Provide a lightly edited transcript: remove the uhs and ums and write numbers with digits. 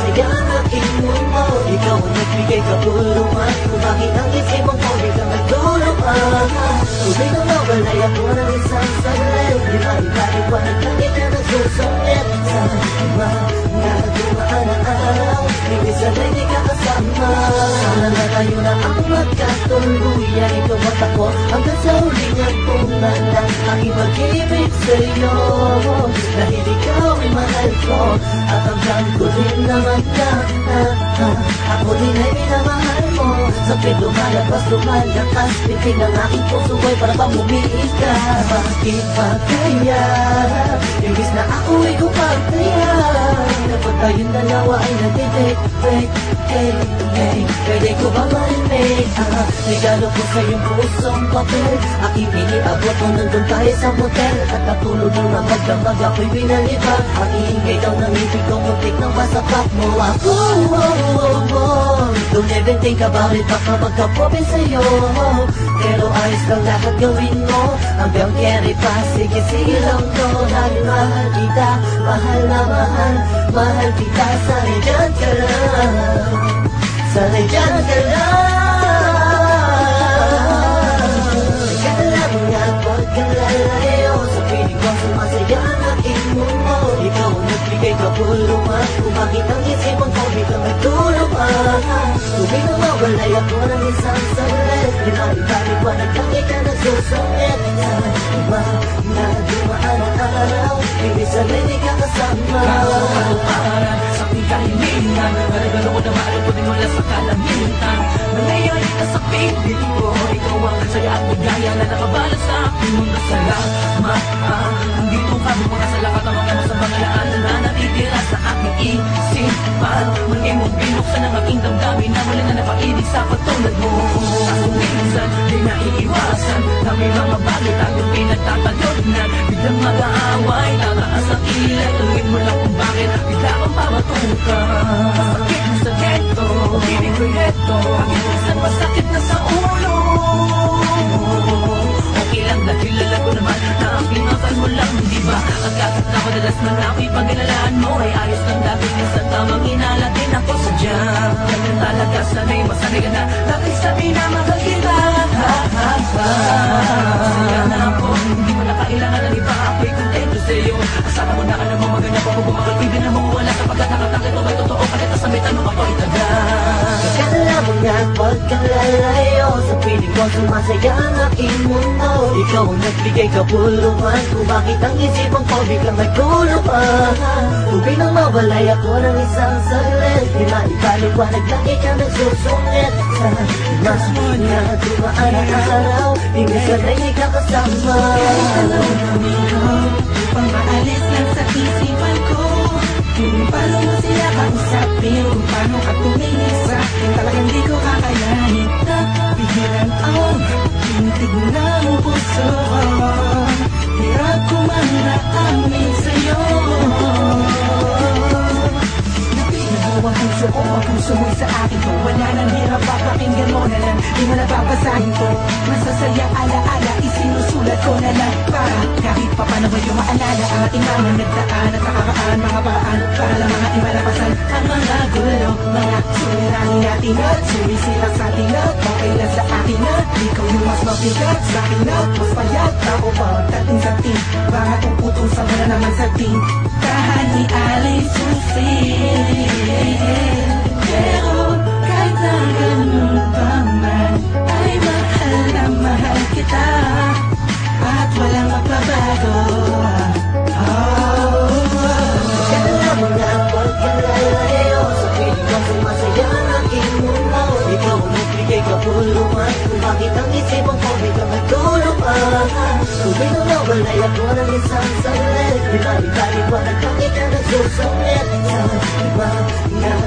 sumasaya ang aking mundo. Ikaw ang nagbigay kapulungan, kung bakit ang isip mong ko di ka nagtulungan. Tubig na mawalay ako ng isang saglit, di maipaliwanag lang ikaw nagsusungit. Sa mga dumaan na araw, hindi sanay di ka kasama. Sana na tayo na ang magkatuluyan, ikaw at ako hanggang sa huling hagpunan ng aking pag-ibig sa'yo. Dahil ikaw ay mahal ko, at hanggang ko din naman na ako din ay minamahal mo. Sakit lumalabas, lumalakas, pitig ng aking puso ay para bang umiis ka. Bakit ba kaya, imbis na ako ay kupagtaya, dapat tayong dalawa ay nagtitake. Pwede ko ba marinig regalo ko sa iyong pusong papel? Aking iniabot mo nandun tayo sa motel, at natulog nung namagdamag ako'y binalibag. Ang iingay daw ng ibig ko, muntik nang masapak mo ako. Don't even think about it, baka magkapopin sa'yo. Pero ayos lang lahat gawin mo, hanggang carry pa, sige lang to. Dahil mahal kita, mahal na mahal kita. Sana'y dyan ka lang, sana'y dyan ka lang. Kala mo nga pagkalalayo, sa piling ko sumasaya ang aking mundo. Ikaw ang nagbigay kapulungan, kung bakit ang isip mong ko di ka nagtulungan. Tubig na mawalay ako ng isang saglit, di maipaliwanag lang ikaw nagsusungit. Sa mga dumaan na araw, hindi sanay di ka kasama. Para sa aking kahilingan, regalo ko na mahal ko din mula sa kalangitan. Nangyayari na sa piling ko, ikaw ang saya at ligaya na nakabalot sa aking mundo. Salamat, nandito ka bumura sa lahat ng mga sa mga laan na natitira sa aking isipan. Muli mong binuksan ang aking damdamin na wala na napaibig sa katulad mo. Kaso minsan, di naiiwasan na may mga bagay tayong pinagtatalog na biglang mag-aaway. Tataas ang kilay, tuloy mo lang kung bakit bigla kang pamatuka. Masakit na sa ghetto, ibig ko heto, bakit minsan masakit na sa ulo. Okay lang dahil alam ko naman na ang pinakal mo lang, di ba? Ang kahit na madalas man ako'y pag-inalaan mo ay ayos lang dahil minsan tamang inalatin ako sa jam. Ganyan talaga, sana'y masanay ka na dahil sabi na mahal kita. Masaya na ako, hindi mo na kailangan ng iba, ako'y kontento sa'yo. Asama mo na alam mo maganap ako bumakal, ibig na mawala kapag nakatakit mo ba'y totoo, kahit sa may tanong ako'y taga. Kala mo nga pagkalalayo, sa piling ko sumasaya ang aking mundo. Ikaw ang nagbigay kapulungan, kung bakit ang isip mong ko biglang nagtulungan. Tubig nang mawalay ako ng isang saglit, di maipaliwanag lang ikaw nagsusungit. Sa mga dumaan na araw, hindi sanay ikaw kasama. Kahit alam namin ko, upang maalis lang sa isipan ko, kung paano mo sila kausapin, kung paano ka tumingin sa akin, talagang di ko kakayanin na pigilan ang tintig ng puso ko. Hirap ko man naamin sa'yo. Nabigo ang puso ko, ang puso mo'y sa akin ko. Wala nang hirap, papakinggan mo na lang, di mo na babasahin ko. Masasaya alaala, isinusulat ko na lang para kahit pa paano kayo maalala ang ating mga nagdaan at nakakaan mga paraan para lang mga imalapasan ang mga gulo, mga suliranin natin at sumisira sa atin at okay lang sa akin at ikaw yung mas mabigat sa akin at mas payat ako pagdating sa team mga uputusan mo na naman sa team tahan ni alay susi. Pero kahit na ganun pa man ay mahal na mahal kita at walang magbabago. Kala mo nga pagkalalayo, sa piling ko sumasaya ang aking mundo. Ikaw ang nagbigay kapulungan, kung bakit ang isip mong ko biglang nagtulungan. Tubig na mawalay ako ng isang saglit, di maipaliwanag lang ikaw nagsusungit. Sa mga